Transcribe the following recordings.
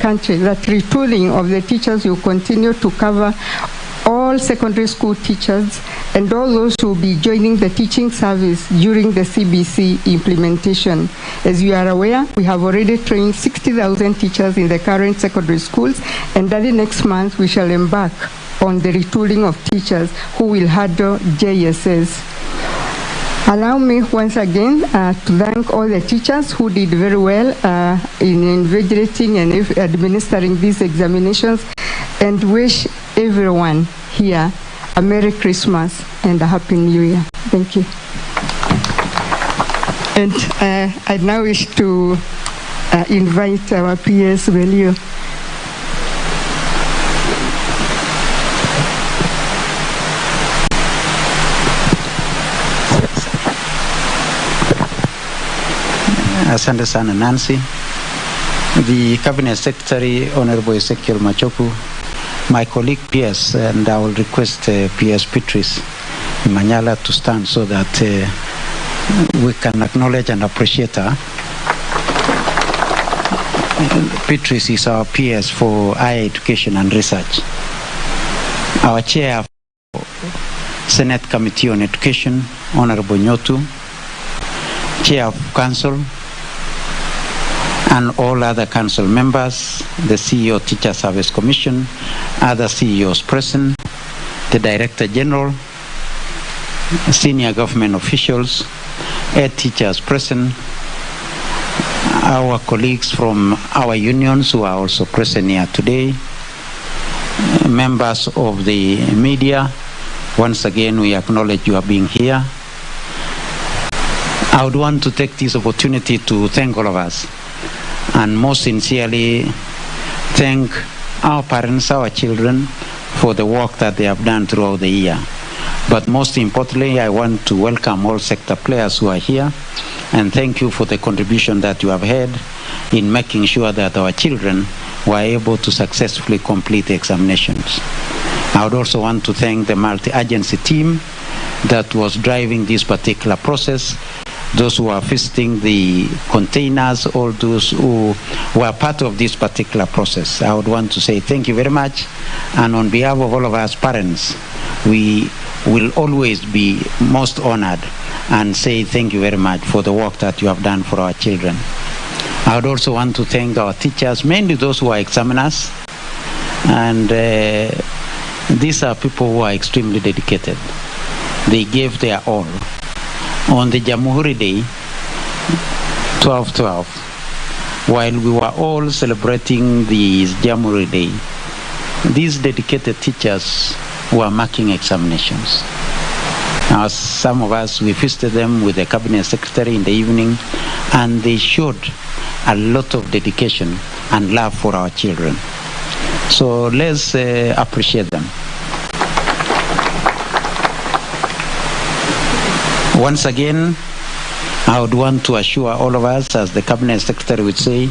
country that retooling of the teachers will continue to cover all secondary school teachers and all those who will be joining the teaching service during the CBC implementation. As you are aware, we have already trained 60,000 teachers in the current secondary schools, and early next month we shall embark on the retooling of teachers who will handle JSS. Allow me once again to thank all the teachers who did very well in invigilating and administering these examinations, and wish everyone here a Merry Christmas and a Happy New Year. Thank you. And I now wish to invite our PS Belio. Asante sana Nancy, the Cabinet Secretary, Honorable Ezekiel Machoku, my colleague PS, and I will request PS Patrice Manyala to stand so that we can acknowledge and appreciate her. Patrice is our PS for higher education and research. Our Chair for Senate Committee on Education, Honorable Nyotu, Chair of Council, and all other council members, the CEO Teacher Service Commission, other CEOs present, the Director General, senior government officials, head teachers present, our colleagues from our unions who are also present here today, members of the media, once again we acknowledge you are being here. I would want to take this opportunity to thank all of us, and most sincerely thank our parents, our children, for the work that they have done throughout the year. But most importantly, I want to welcome all sector players who are here, and thank you for the contribution that you have had in making sure that our children were able to successfully complete the examinations. I would also want to thank the multi-agency team that was driving this particular process, those who are visiting the containers, all those who were part of this particular process. I would want to say thank you very much, and on behalf of all of us parents, we will always be most honored and say thank you very much for the work that you have done for our children. I would also want to thank our teachers, mainly those who are examiners, and these are people who are extremely dedicated. They gave their all. On the Jamhuri Day, 12/12, while we were all celebrating the Jamhuri Day, these dedicated teachers were marking examinations. Now, some of us, we visited them with the Cabinet Secretary in the evening, and they showed a lot of dedication and love for our children. So let's appreciate them. Once again, I would want to assure all of us, as the Cabinet Secretary would say,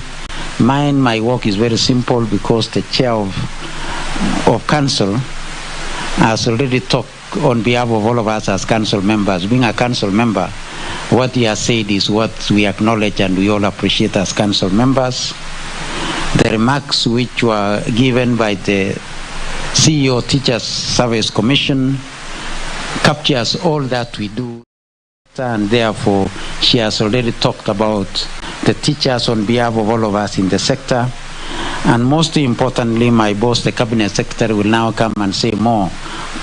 my work is very simple, because the Chair of Council has already talked on behalf of all of us as council members. Being a council member, what he has said is what we acknowledge and we all appreciate as council members. The remarks which were given by the CEO Teachers Service Commission captures all that we do, and therefore she has already talked about the teachers on behalf of all of us in the sector. And most importantly, my boss, the Cabinet Secretary, will now come and say more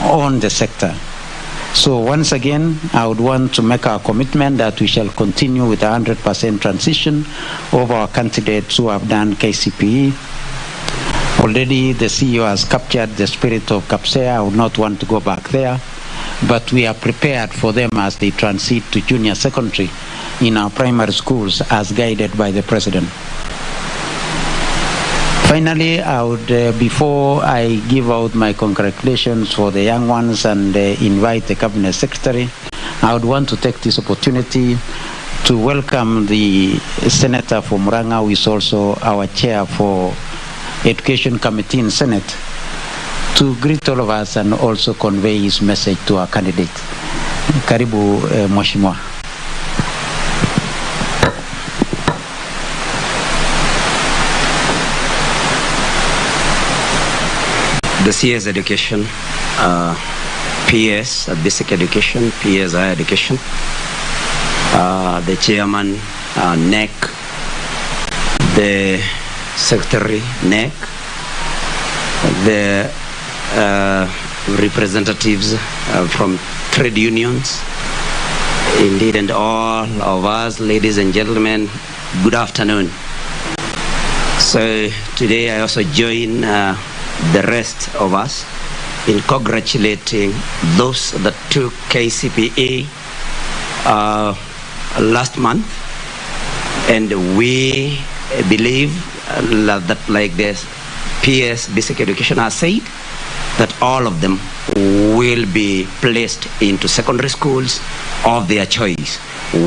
on the sector. So once again, I would want to make our commitment that we shall continue with 100% transition of our candidates who have done KCPE. Already the CEO has captured the spirit of KCPE. I would not want to go back there, but we are prepared for them as they transit to junior secondary in our primary schools as guided by the President. Finally, I would, before I give out my congratulations for the young ones and invite the Cabinet Secretary, I would want to take this opportunity to welcome the Senator from Murang'a, who is also our Chair for Education Committee in Senate, to greet all of us and also convey his message to our candidate. Karibu, Mheshimiwa. the CS education, PS, basic education, PS higher education, the chairman, NEC, the secretary, NEC, the representatives from trade unions, indeed, and all of us, ladies and gentlemen, good afternoon. So today I also join the rest of us in congratulating those that took KCPE last month, and we believe that, like this PS basic education has said, that all of them will be placed into secondary schools of their choice,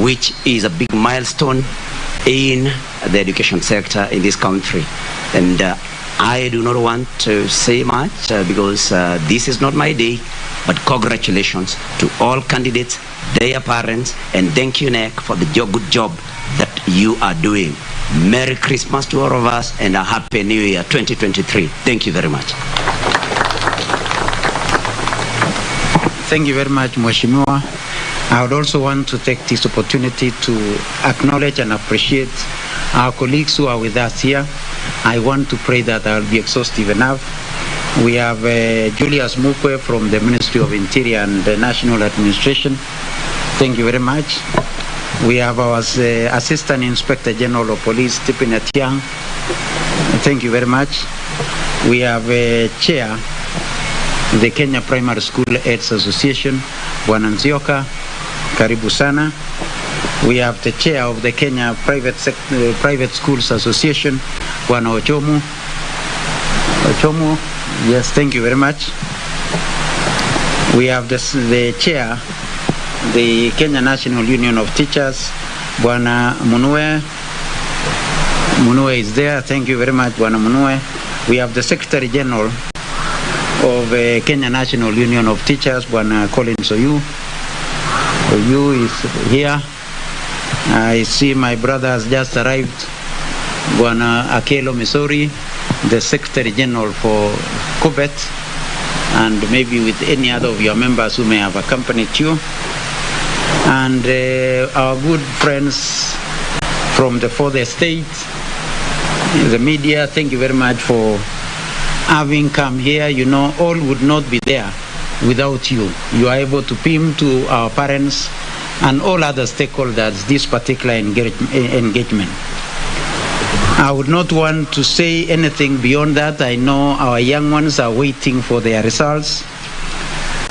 which is a big milestone in the education sector in this country. And I do not want to say much because this is not my day, but congratulations to all candidates, their parents, and thank you, NEC, for the good job that you are doing. Merry Christmas to all of us and a Happy New Year 2023. Thank you very much. Thank you very much, Mheshimiwa. I would also want to take this opportunity to acknowledge and appreciate our colleagues who are with us here. I want to pray that I will be exhaustive enough. We have Julius Mukwe from the Ministry of Interior and the National Administration. Thank you very much. We have our Assistant Inspector General of Police, Tipin Atiang. Thank you very much. We have Chair the Kenya Primary School Aids Association, Bwana Nzioka, karibu sana. We have the chair of the Kenya Private Schools Association, Bwana Ochomu. Ochomu, yes, thank you very much. We have the chair, the Kenya National Union of Teachers, Bwana Munue. Munue is there, thank you very much, Bwana Munue. We have the Secretary General of Kenya National Union of Teachers, Bwana Collins Oyu. Oyu is here. I see my brother has just arrived, Bwana Akelo Misori, the Secretary General for KUBET, and maybe with any other of your members who may have accompanied you. And our good friends from the fourth estate, the media, thank you very much for having come here. You know, all would not be there without you. You are able to beam to our parents and all other stakeholders this particular engagement. I would not want to say anything beyond that. I know our young ones are waiting for their results.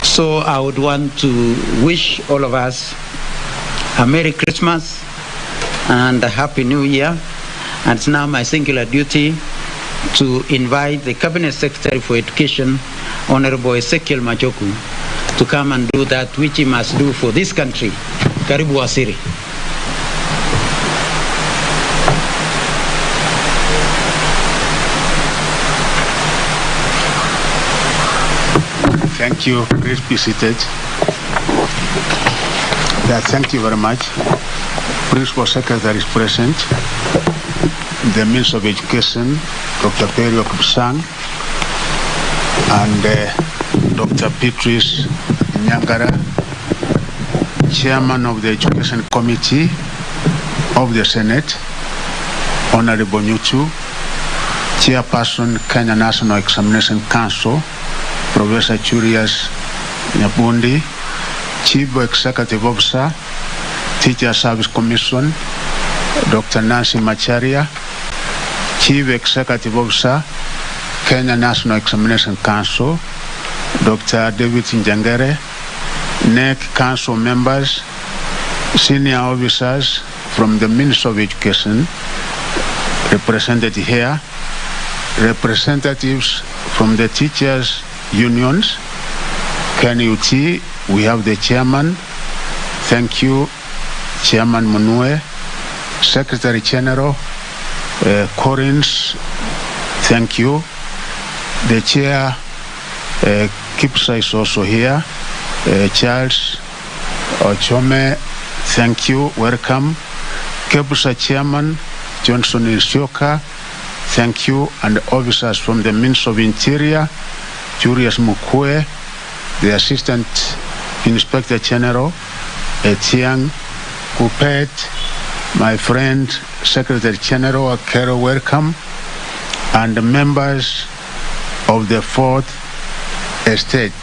So I would want to wish all of us a Merry Christmas and a Happy New Year. And it's now my singular duty to invite the Cabinet Secretary for Education, Honorable Ezekiel Machoku, to come and do that which he must do for this country. Karibu Wasiri. Thank you. Please be seated. Yeah, thank you very much. Principal Secretary is present. The Minister of Education, Dr. Perio Kupsang, and Dr. Beatrice Nyangara, Chairman of the Education Committee of the Senate, Honorable Nyuchu, Chairperson, Kenya National Examination Council, Professor Churias Nyabundi, Chief Executive Officer, Teacher Service Commission, Dr. Nancy Macharia, Chief Executive Officer, Kenya National Examination Council, Dr. David Njangere, NEC Council members, senior officers from the Ministry of Education represented here, representatives from the teachers' unions, KNUT, we have the chairman, thank you, Chairman Munue, Secretary General, Collins, thank you. The chair, Kipsa is also here. Charles Ochome, thank you, welcome. Kipsa Chairman, Johnson Ishoka, thank you. And officers from the Ministry of Interior, Julius Mukwe, the Assistant Inspector General, Etiang Kupet, my friend Secretary General Carol, welcome, and the members of the Fourth Estate,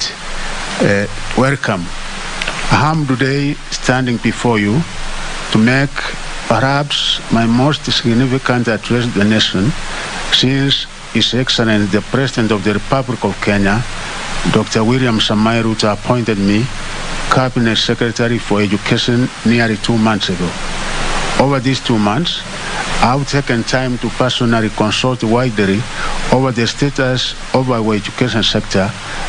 welcome. I am today standing before you to make perhaps my most significant address to the nation since His Excellency the President of the Republic of Kenya, Dr. William Samoei Ruto, appointed me Cabinet Secretary for Education nearly 2 months ago. Over these 2 months, I've taken time to personally consult widely over the status of our education sector,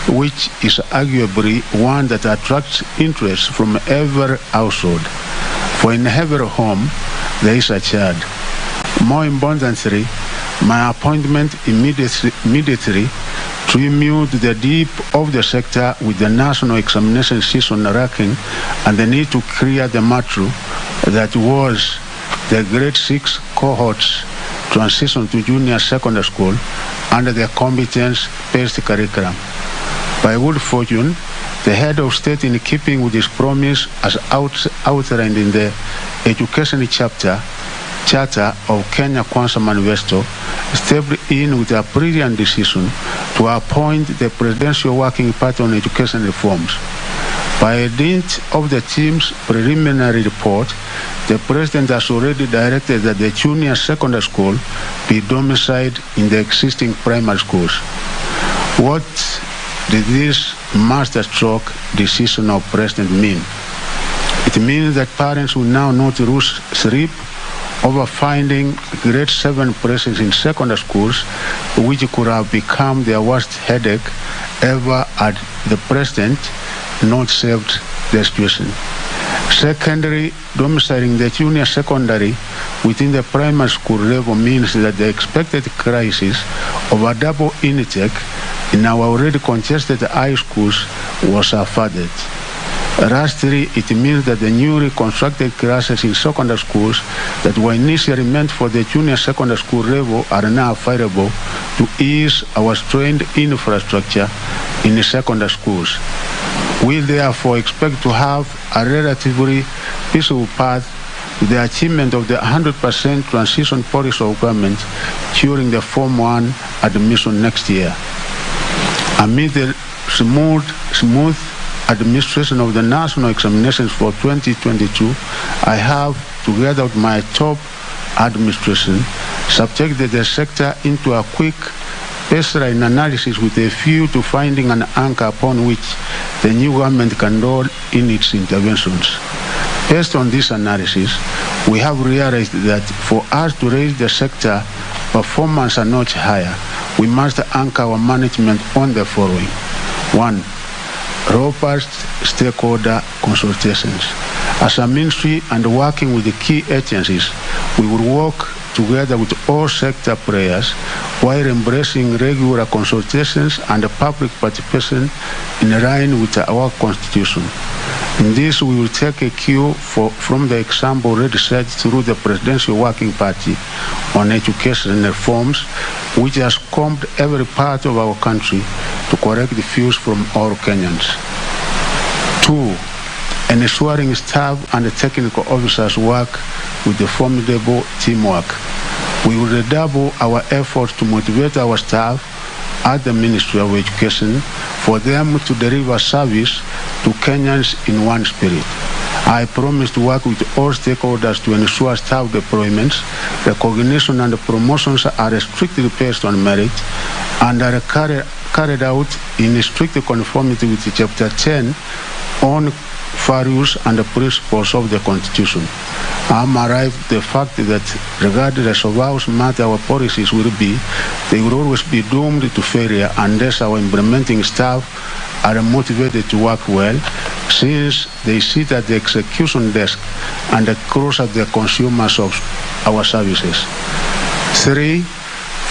which is arguably one that attracts interest from every household. For in every home, there is a child. More importantly, my appointment immediately removed the deep of the sector with the national examination season racking and the need to clear the matter that was the grade 6 cohorts transition to junior secondary school under the competence-based curriculum. By good fortune, the head of state, in keeping with his promise as outlined in the education charter of Kenya Kwanza Manifesto, stepped in with a brilliant decision to appoint the Presidential Working Party on Education Reforms. By dint of the team's preliminary report, the President has already directed that the junior secondary school be domiciled in the existing primary schools. What did this masterstroke decision of President mean? It means that parents will now not lose sleep over finding grade 7 places in secondary schools, which could have become their worst headache ever had the President not saved the situation. Secondary, domiciling the junior secondary within the primary school level means that the expected crisis of a double intake in our already congested high schools was averted. Lastly, it means that the newly constructed classes in secondary schools that were initially meant for the junior secondary school level are now available to ease our strained infrastructure in the secondary schools. We therefore expect to have a relatively peaceful path to the achievement of the 100% transition policy of government during the Form 1 admission next year. Amid the smooth administration of the national examinations for 2022, I have, together with my top administration, subjected the sector into a quick baseline analysis with a view to finding an anchor upon which the new government can roll in its interventions. Based on this analysis, we have realized that for us to raise the sector performance a notch higher, we must anchor our management on the following. 1. Robust stakeholder consultations. As a ministry and working with the key agencies, we will work together with all sector players while embracing regular consultations and public participation in line with our constitution. In this, we will take a cue from the example already set through the Presidential Working Party on Education Reforms, which has combed every part of our country to correct the views from all Kenyans. 2. Ensuring staff and technical officers work with the formidable teamwork. We will redouble our efforts to motivate our staff at the Ministry of Education for them to deliver service to Kenyans in one spirit. I promise to work with all stakeholders to ensure staff deployments, recognition and promotions are strictly based on merit and are carried out in strict conformity with Chapter 10 on values and the principles of the Constitution. I am arrived at the fact that regardless of how smart our policies will be, they will always be doomed to failure unless our implementing staff are motivated to work well, since they sit at the execution desk and close at the consumers of our services. 3.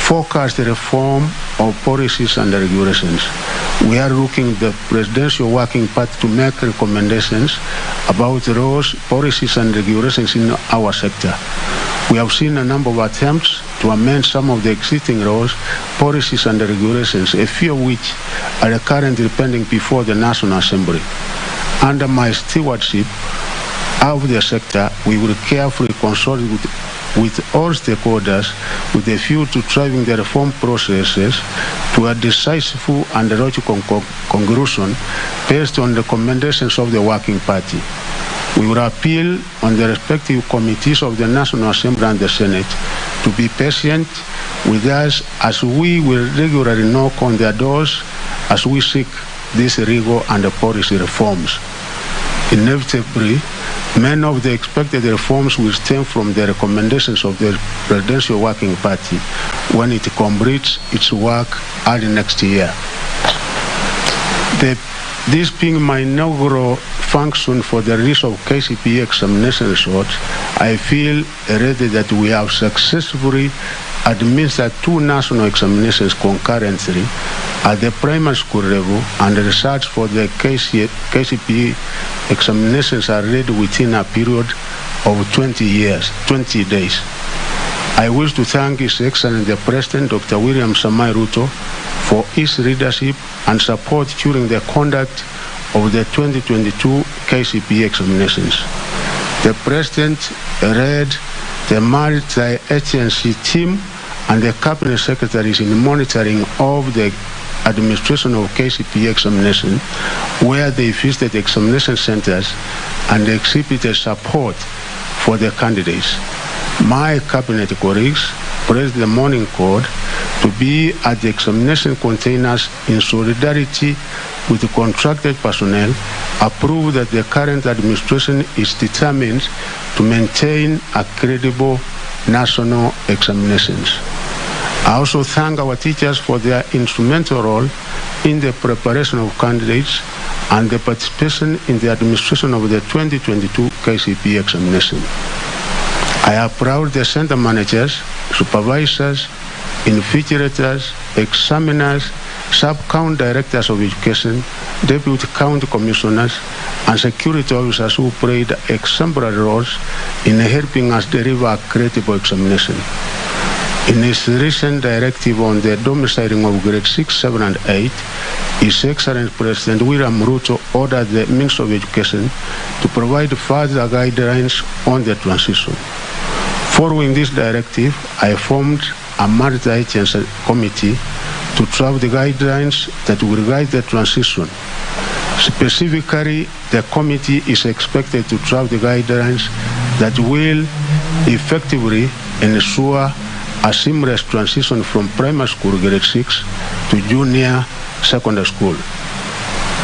Focused reform of policies and regulations. We are looking at the Presidential Working Party to make recommendations about laws, policies and regulations in our sector. We have seen a number of attempts to amend some of the existing laws, policies and regulations, a few of which are currently pending before the National Assembly. Under my stewardship of the sector, we will carefully consult with all stakeholders with a view to driving the reform processes to a decisive and logical conclusion based on the recommendations of the Working Party. We will appeal on the respective committees of the National Assembly and the Senate to be patient with us as we will regularly knock on their doors as we seek these legal and policy reforms. Inevitably, many of the expected reforms will stem from the recommendations of the Presidential Working Party when it completes its work early next year. This being my inaugural function for the release of KCPE examination results, I feel ready that we have successfully administered 2 national examinations concurrently at the primary school level, and the results for the KCPE examinations are read within a period of 20 days. I wish to thank His Excellency the President, Dr. William Samoei Ruto, for his leadership and support during the conduct of the 2022 KCPE examinations. The President led the multi-agency team and the Cabinet Secretaries in monitoring of the administration of KCPE examination, where they visited examination centers and exhibited support for the candidates. My Cabinet colleagues praised the morning code to be at the examination containers in solidarity with the contracted personnel, approved that the current administration is determined to maintain a credible national examinations. I also thank our teachers for their instrumental role in the preparation of candidates and the participation in the administration of the 2022 KCPE examination. I applaud the center managers, supervisors, invigilators, examiners, sub-count directors of education, deputy county commissioners, and security officers who played exemplary roles in helping us deliver a credible examination. In his recent directive on the domiciling of grades 6, 7, and 8, His Excellency President William Ruto ordered the Ministry of Education to provide further guidelines on the transition. Following this directive, I formed a multi-agency committee to draft the guidelines that will guide the transition. Specifically, the committee is expected to draft the guidelines that will effectively ensure a seamless transition from primary school grade 6 to junior secondary school,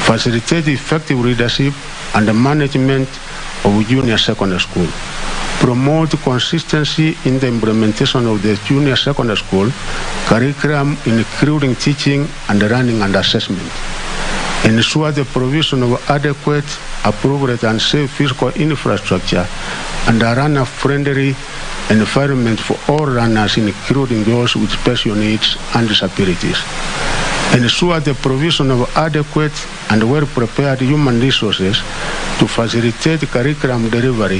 facilitate effective leadership and management of junior secondary school, promote consistency in the implementation of the junior secondary school curriculum, including teaching and learning and assessment, ensure the provision of adequate, appropriate, and safe physical infrastructure and a runner-friendly environment for all learners, including those with special needs and disabilities. Ensure the provision of adequate and well-prepared human resources to facilitate curriculum delivery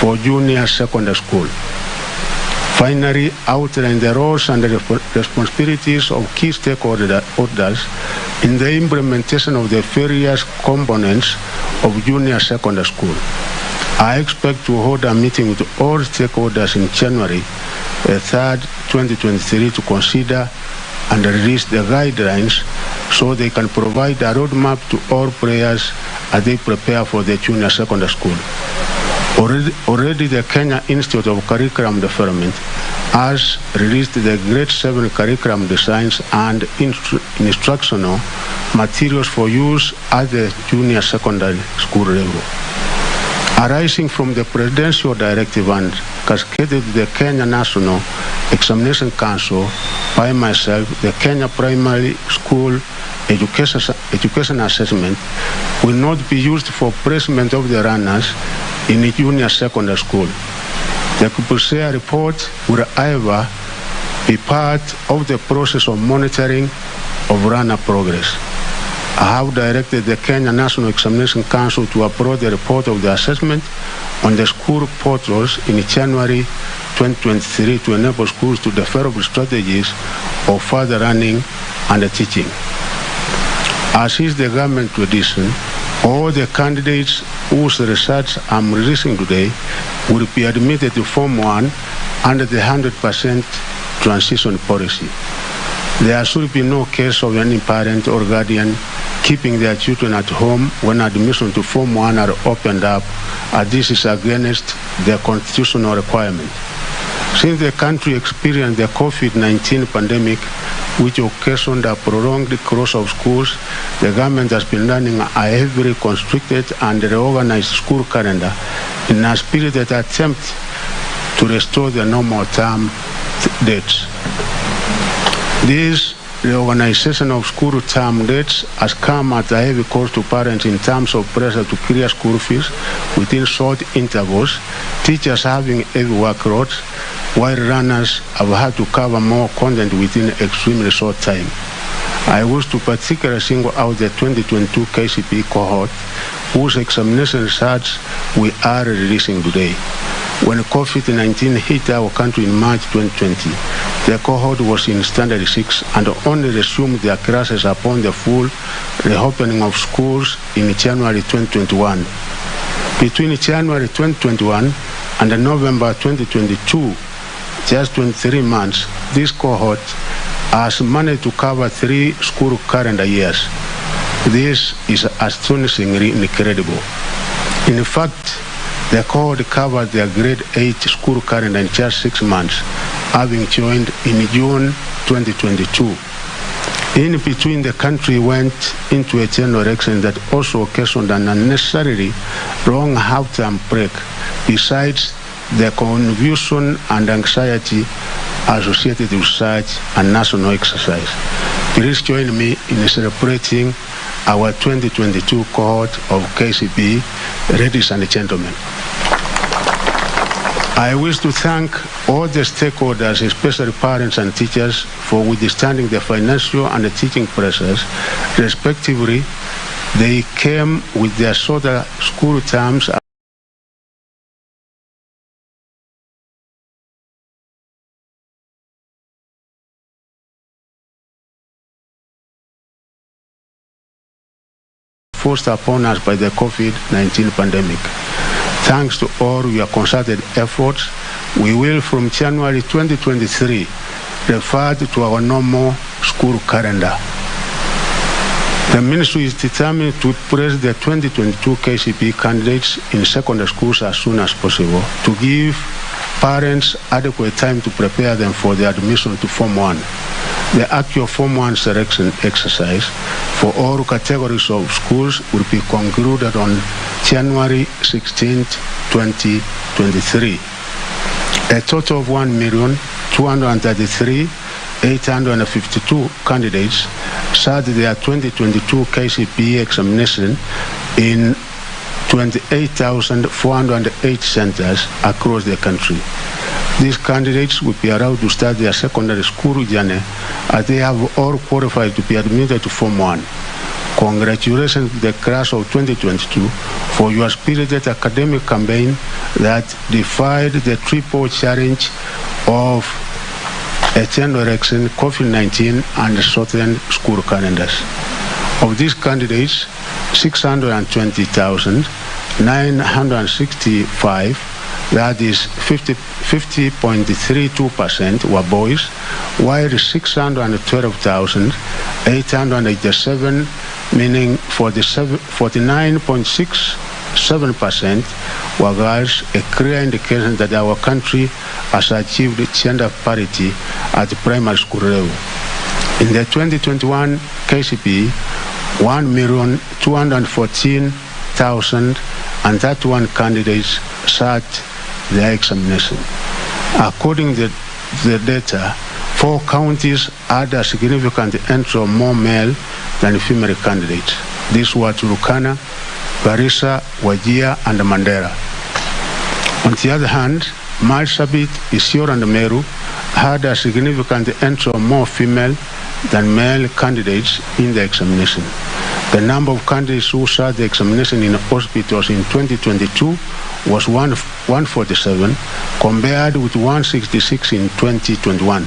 for junior secondary school. Finally, outline the roles and the responsibilities of key stakeholders in the implementation of the various components of junior secondary school. I expect to hold a meeting with all stakeholders in January 3rd, 2023 to consider and release the guidelines so they can provide a roadmap to all players as they prepare for the junior secondary school. Already the Kenya Institute of Curriculum Development has released the grade 7 curriculum designs and instructional materials for use at the junior secondary school level. Arising from the Presidential Directive and cascaded the Kenya National Examination Council by myself, the Kenya Primary School Education Assessment will not be used for placement of the runners in a junior secondary school. The KCPE report will, however, be part of the process of monitoring of runner progress. I have directed the Kenya National Examination Council to upload the report of the assessment on the school portals in January 2023 to enable schools to develop strategies of further learning and teaching. As is the government tradition, all the candidates whose results I'm releasing today will be admitted to Form 1 under the 100% transition policy. There should be no case of any parent or guardian keeping their children at home when admission to Form 1 are opened up, as this is against the constitutional requirement. Since the country experienced the COVID-19 pandemic, which occasioned a prolonged close of schools, the government has been running a heavily constricted and reorganized school calendar in a spirited attempt to restore the normal term dates. This reorganization of school term dates has come at a heavy cost to parents in terms of pressure to clear school fees within short intervals, teachers having heavy workloads, while runners have had to cover more content within extremely short time. I wish to particularly single out the 2022 KCPE cohort, whose examination results we are releasing today. When COVID-19 hit our country in March 2020, the cohort was in Standard 6 and only resumed their classes upon the full reopening of schools in January 2021. Between January 2021 and November 2022, just 23 months, this cohort has managed to cover 3 school calendar years. This is astonishingly incredible. In fact, the cohort covered their grade 8 school calendar in just 6 months, having joined in June 2022. In between, the country went into a general election that also occasioned an unnecessarily long half-term break, besides the confusion and anxiety associated with such a national exercise. Please join me in celebrating our 2022 cohort of KCPE, ladies and gentlemen. I wish to thank all the stakeholders, especially parents and teachers, for withstanding the financial and the teaching pressures. Respectively, they came with their shorter school terms forced upon us by the COVID-19 pandemic. Thanks to all your concerted efforts, we will from January 2023 revert to our normal school calendar. The ministry is determined to place the 2022 KCPE candidates in secondary schools as soon as possible to give parents adequate time to prepare them for their admission to Form 1. The actual Form 1 selection exercise for all categories of schools will be concluded on January 16, 2023. A total of 1,233,852 candidates sat their 2022 KCPE examination in 28,408 centers across the country. These candidates will be allowed to start their secondary school journey as they have all qualified to be admitted to Form 1. Congratulations to the class of 2022 for your spirited academic campaign that defied the triple challenge of a general election, COVID-19, and shortened school calendars. Of these candidates, 620,965, that is 50.32% were boys, while 612,887, meaning 49.67% were girls, a clear indication that our country has achieved gender parity at the primary school level. In the 2021 KCPE, 1,214,031 candidates sat their examination. According to the data, 4 counties had a significant entry of more male than female candidates. These were Turkana, Garissa, Wajir, and Mandera. On the other hand, Marsabit, Isiolo, and Meru had a significant entry of more female than male candidates in the examination. The number of candidates who sat the examination in hospitals in 2022 was 147, compared with 166 in 2021.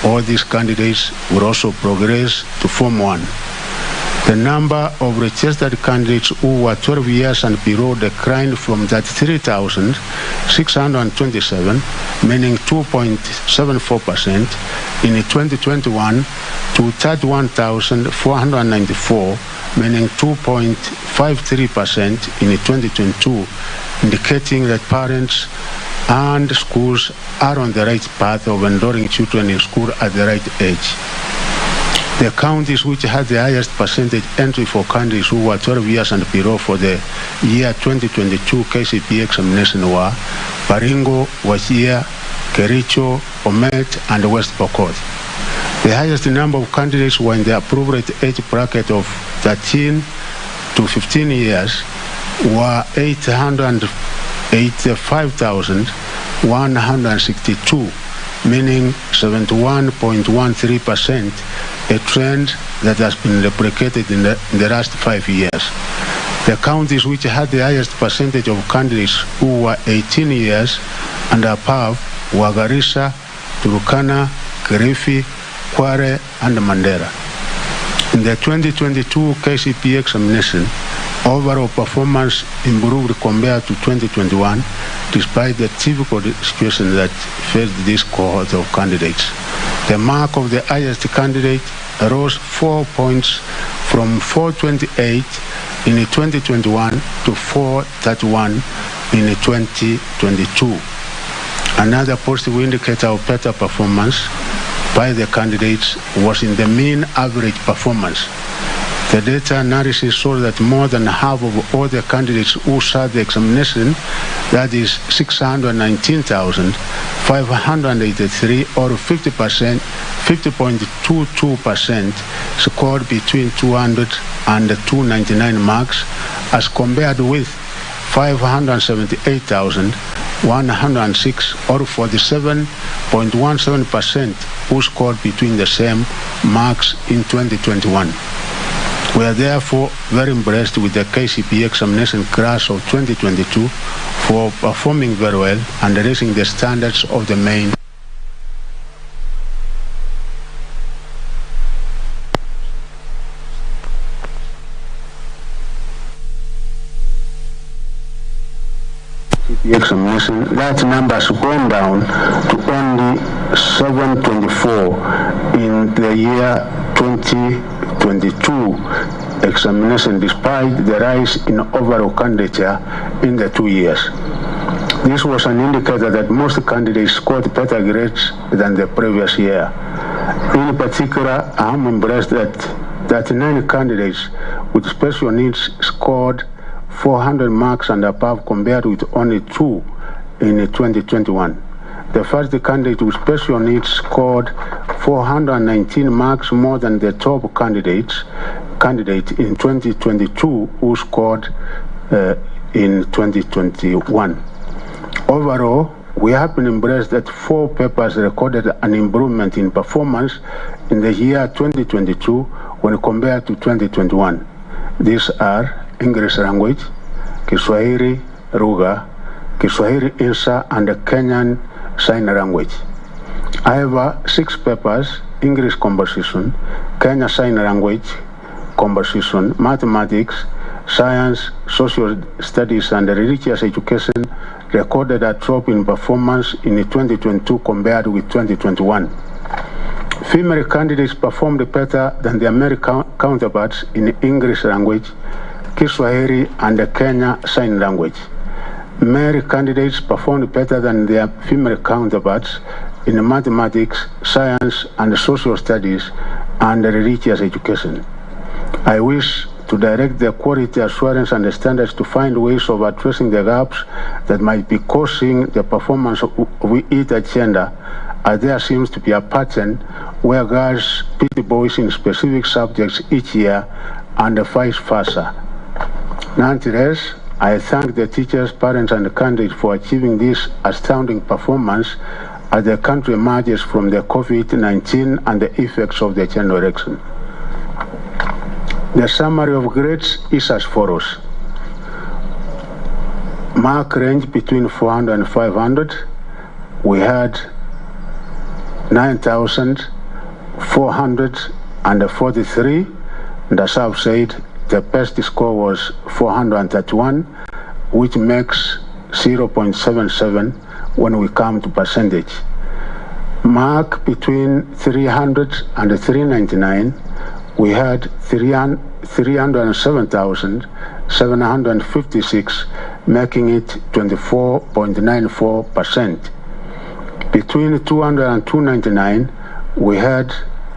All these candidates will also progress to Form 1. The number of registered candidates who were 12 years and below declined from 33,627, meaning 2.74% in 2021, to 31,494, meaning 2.53% in 2022, indicating that parents and schools are on the right path of enrolling children in school at the right age. The counties which had the highest percentage entry for candidates who were 12 years and below for the year 2022 KCPE examination were Baringo, Wajir, Kericho, Bomet, and West Pokot. The highest number of candidates were in the appropriate age bracket of 13 to 15 years, were 885,162, meaning 71.13%, a trend that has been replicated in the last 5 years. The counties which had the highest percentage of candidates who were 18 years and above were Garissa, Turkana, Kilifi, Kware, and Mandera. In the 2022 KCPE examination, overall performance improved compared to 2021, despite the typical situation that faced this cohort of candidates. The mark of the highest candidate rose 4 points from 428 in 2021 to 431 in 2022. Another positive indicator of better performance by the candidates was in the mean average performance. The data analysis showed that more than half of all the candidates who sat the examination, that is 619,583, or 50.22%, scored between 200 and 299 marks, as compared with 578,106, or 47.17%, who scored between the same marks in 2021. We are therefore very impressed with the KCPE examination class of 2022 for performing very well and raising the standards of the main. Examination, that number has gone down to only 724 in the year 2022 examination, despite the rise in overall candidature in the 2 years. This was an indicator that most candidates scored better grades than the previous year. In particular, I am impressed that 9 candidates with special needs scored 400 marks and above, compared with only 2 in 2021. The first candidate with special needs scored 419 marks more than the top candidate in 2022, who scored in 2021. Overall, we have been impressed that 4 papers recorded an improvement in performance in the year 2022 when compared to 2021. These are English language, Kiswahili Lugha, Kiswahili Insa, and Kenyan Sign Language. However, 6 papers, English Conversation, Kenya Sign Language Conversation, Mathematics, Science, Social Studies, and Religious Education, recorded a drop in performance in 2022 compared with 2021. Female candidates performed better than their male counterparts in English language, Kiswahili, and Kenya Sign Language. Male candidates performed better than their female counterparts in mathematics, science, and social studies, and religious education. I wish to direct the quality assurance and standards to find ways of addressing the gaps that might be causing the performance of each agenda, as there seems to be a pattern where girls beat boys in specific subjects each year, and vice versa. Nonetheless, I thank the teachers, parents, and candidates for achieving this astounding performance, as the country emerges from the COVID-19 and the effects of the general election. The summary of grades is as follows. Mark range between 400 and 500. We had 9,443, and as I've said, the best score was 431, which makes 0.77 when we come to percentage. Mark between 300 and 399, we had 307,756, making it 24.94%. Between 200 and 299, we had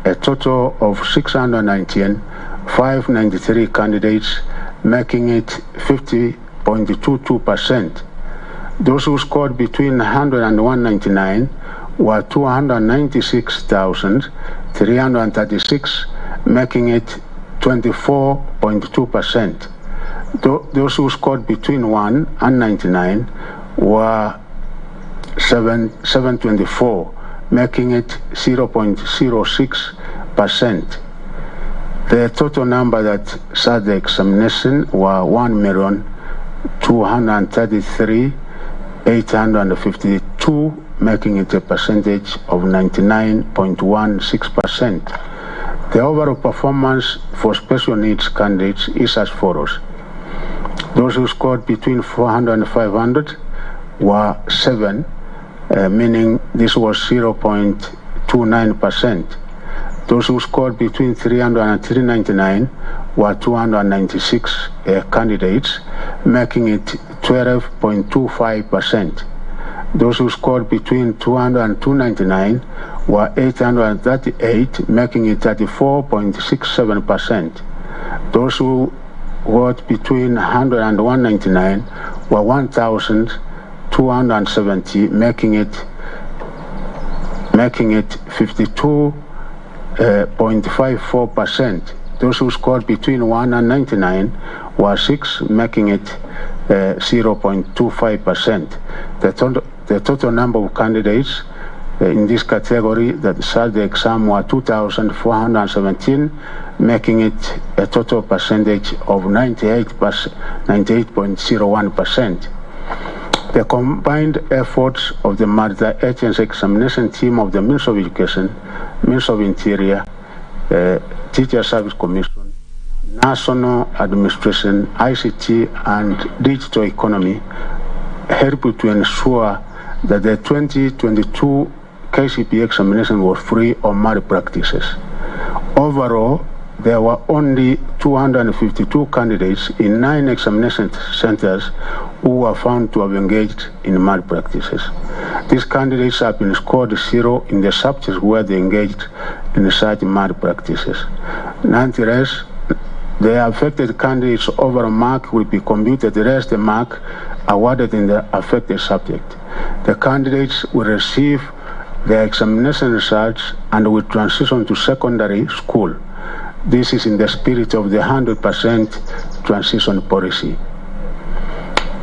a total of 619,593 candidates, making it 50.22%. Those who scored between 100 and 199 were 296,336, making it 24.2%. Those who scored between 1 and 99 were 724, making it 0.06%. The total number that sat the examination were 1,233,852, making it a percentage of 99.16%. The overall performance for special needs candidates is as follows. Those who scored between 400 and 500 were 7, meaning this was 0.29%. Those who scored between 300 and 399 were 296 candidates, making it 12.25%. Those who scored between 200 and 299 were 838, making it 34.67%. Those who got between 100 and 199 were 1,270, making it 52.54%. Those who scored between 1 and 99 were 6, making it 0.25%. The total number of candidates in this category that sat the exam were 2,417, making it a total percentage of 98.01%. The combined efforts of the multi-agency examination team of the Ministry of Education, Ministry of Interior, Teacher Service Commission, National Administration, ICT, and Digital Economy helped to ensure that the 2022 KCPE examination was free of malpractices. Overall, there were only 252 candidates in 9 examination centers who were found to have engaged in malpractices. These candidates have been scored 0 in the subjects where they engaged in such malpractices. Nonetheless, the affected candidates' overall mark will be computed less the mark awarded in the affected subject. The candidates will receive their examination results and will transition to secondary school. This is in the spirit of the 100% transition policy.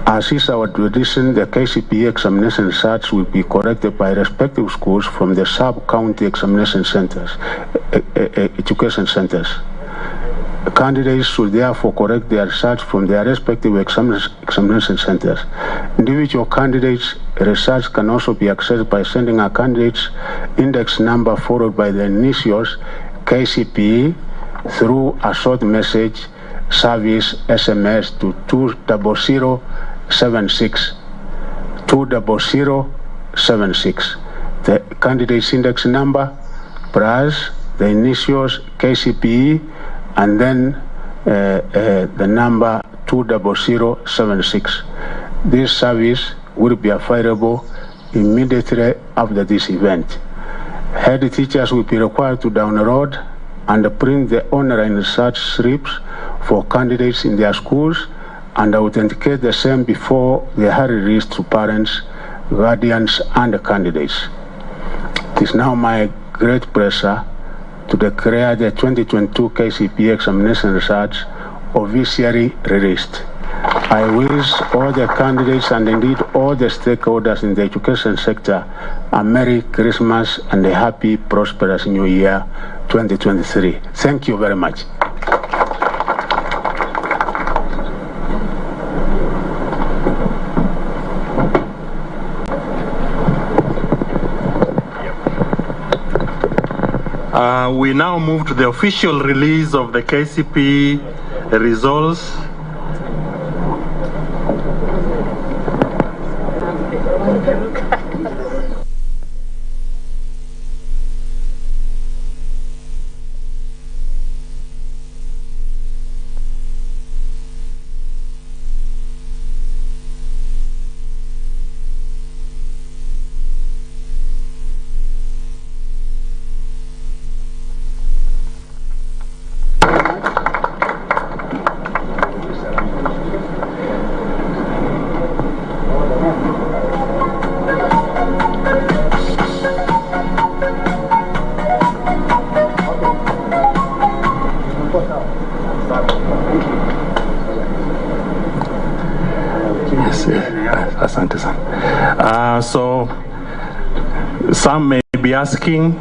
As is our tradition, the KCPE examination results will be corrected by respective schools from the sub-county examination centers, education centers. Candidates should therefore correct their results from their respective examination centers. Individual candidates' results can also be accessed by sending a candidate's index number followed by the initials KCPE through a short message service SMS to 20076. 20076. The candidate's index number plus the initials KCPE and then the number 20076. This service will be available immediately after this event. Head teachers will be required to download and print the online research slips for candidates in their schools and authenticate the same before they are released to parents, guardians, and candidates. It is now my great pleasure to declare the 2022 KCPE examination results officially released. I wish all the candidates and indeed all the stakeholders in the education sector a Merry Christmas and a happy, prosperous New Year 2023. Thank you very much. We now move to the official release of the KCPE results. Asante sana. So some may be asking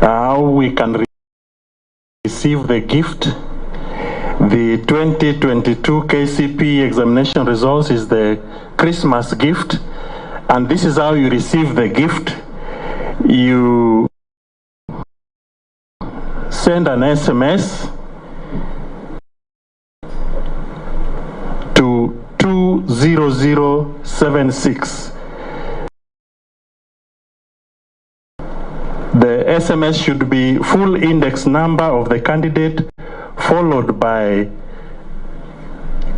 how we can receive the gift. The 2022 KCPE examination results is the Christmas gift, and this is how you receive the gift. You send an SMS to 20076. The SMS should be full index number of the candidate followed by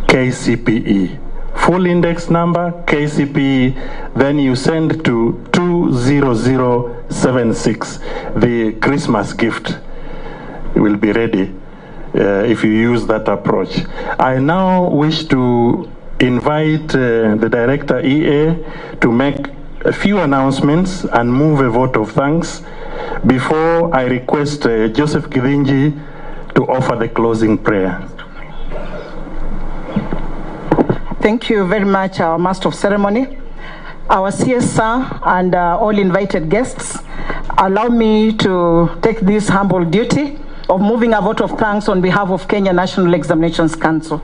KCPE. Full index number, KCPE, then you send to 20076. The Christmas gift will be ready if you use that approach. I now wish to invite the Director EA to make a few announcements and move a vote of thanks before I request Joseph Githinji to offer the closing prayer. Thank you very much, our Master of Ceremony, our CSR, and all invited guests. Allow me to take this humble duty of moving a vote of thanks on behalf of Kenya National Examinations Council.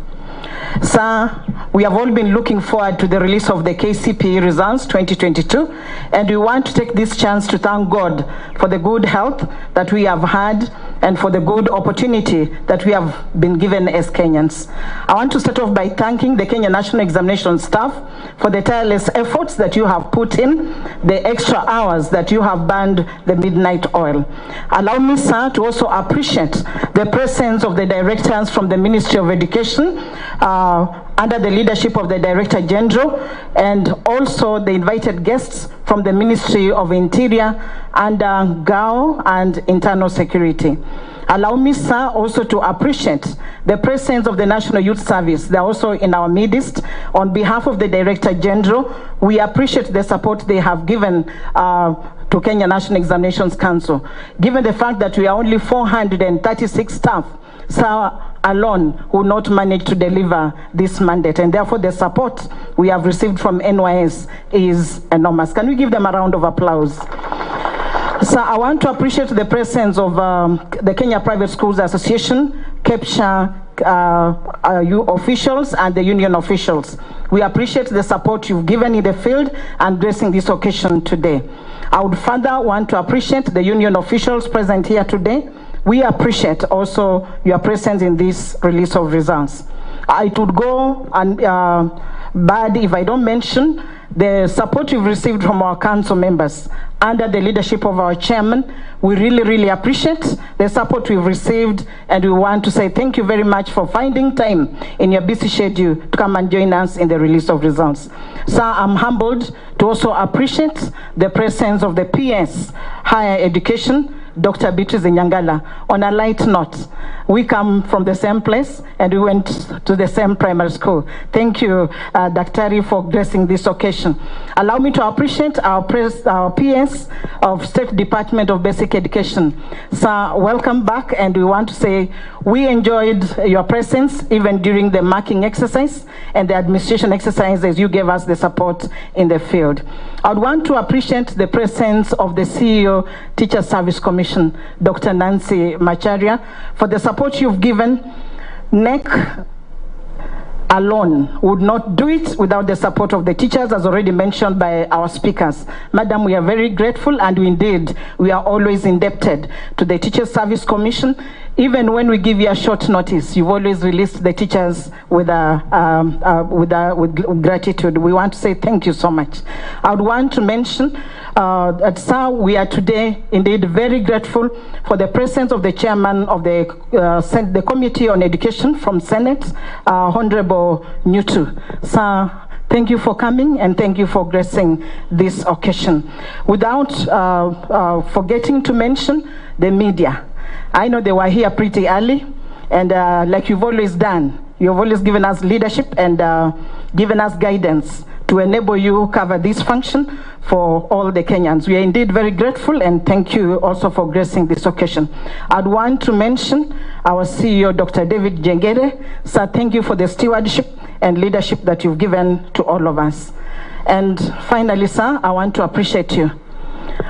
Sir, we have all been looking forward to the release of the KCPE results 2022, and we want to take this chance to thank God for the good health that we have had and for the good opportunity that we have been given as Kenyans. I want to start off by thanking the Kenya National Examination staff for the tireless efforts that you have put in, the extra hours that you have burned the midnight oil. Allow me, sir, to also appreciate the presence of the directors from the Ministry of Education, under the leadership of the Director General, and also the invited guests from the Ministry of Interior and GAO and Internal Security. Allow me, sir, also to appreciate the presence of the National Youth Service. They're also in our midst. On behalf of the Director General, we appreciate the support they have given to Kenya National Examinations Council. Given the fact that we are only 436 staff, sir, alone will not manage to deliver this mandate, and therefore the support we have received from NYS is enormous. Can we give them a round of applause? So I want to appreciate the presence of the Kenya Private Schools Association, KCPE officials, and the union officials. We appreciate the support you've given in the field and gracing this occasion today. I would further want to appreciate the union officials present here today. We appreciate also your presence in this release of results. It would go bad if I don't mention the support we've received from our council members under the leadership of our chairman. We really appreciate the support we've received, and we want to say thank you very much for finding time in your busy schedule to come and join us in the release of results. Sir, I'm humbled to also appreciate the presence of the PS Higher Education, Dr. Beatrice Nyangala. On a light note, we come from the same place and we went to the same primary school. Thank you, Daktari, for gracing this occasion. Allow me to appreciate our PS of State Department of Basic Education. Sir, welcome back, and we want to say we enjoyed your presence even during the marking exercise and the administration exercises. You gave us the support in the field. I would want to appreciate the presence of the CEO Teacher Service Commission, Dr. Nancy Macharia, for the support you've given. NEC alone would not do it without the support of the teachers, as already mentioned by our speakers. Madam, we are very grateful, and indeed we are always indebted to the Teacher Service Commission. Even when we give you a short notice, you've always released the teachers with gratitude. We want to say thank you so much. I would want to mention that, sir, we are today indeed very grateful for the presence of the chairman of the Committee on Education from Senate, Honorable Nyutu. Sir, thank you for coming, and thank you for gracing this occasion. Without forgetting to mention the media. I know they were here pretty early, and like you've always done, you've always given us leadership and given us guidance to enable you cover this function for all the Kenyans. We are indeed very grateful, and thank you also for gracing this occasion. I'd want to mention our CEO, Dr. David Jengere. Sir, thank you for the stewardship and leadership that you've given to all of us. And finally, sir, I want to appreciate you.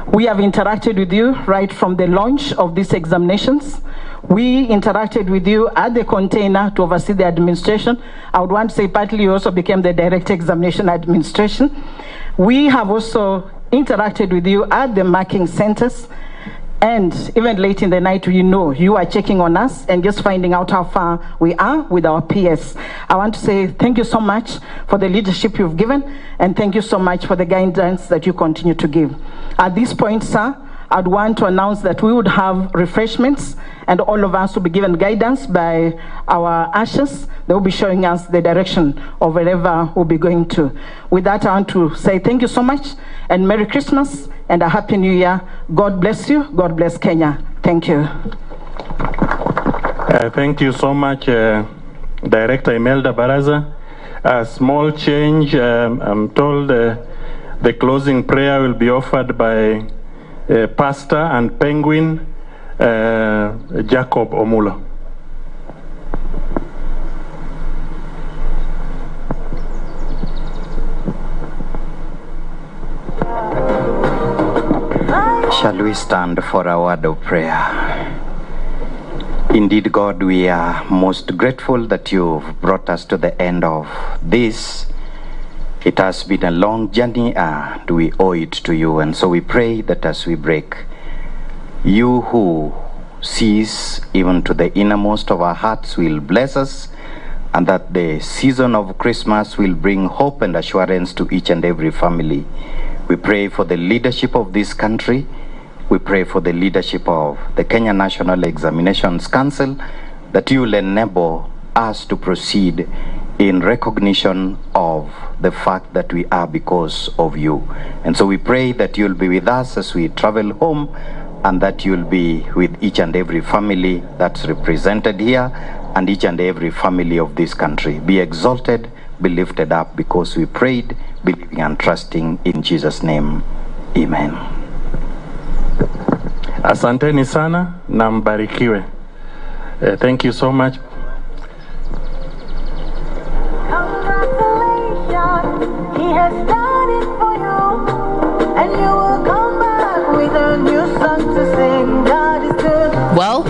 We have interacted with you right from the launch of these examinations. We interacted with you at the container to oversee the administration. I would want to say partly you also became the direct examination administration. We have also interacted with you at the marking centers. And even late in the night, we know you are checking on us and just finding out how far we are with our PS. I want to say thank you so much for the leadership you've given, and thank you so much for the guidance that you continue to give. At this point, sir, I'd want to announce that we would have refreshments, and all of us will be given guidance by our ushers. They will be showing us the direction of wherever we'll be going to. With that, I want to say thank you so much, and Merry Christmas and a Happy New Year. God bless you. God bless Kenya. Thank you. Thank you so much, Director Imelda Baraza. A small change. I'm told the closing prayer will be offered by Pastor and Penguin Jacob Omulo. Shall we stand for a word of prayer? Indeed, God, we are most grateful that you've brought us to the end of this. It has been a long journey, and we owe it to you. And so we pray that as we break, you who sees even to the innermost of our hearts will bless us, and that the season of Christmas will bring hope and assurance to each and every family. We pray for the leadership of this country. We pray for the leadership of the Kenya National Examinations Council, that you will enable us to proceed in recognition of the fact that we are because of you. And so we pray that you'll be with us as we travel home, and that you'll be with each and every family that's represented here, and each and every family of this country. Be exalted, be lifted up, because we prayed, believing and trusting in Jesus' name. Amen. Asanteni sana na mbarikiwe. Thank you so much. Congratulations, he has done it for you, and you will come back with a new song to sing. God is good. Well,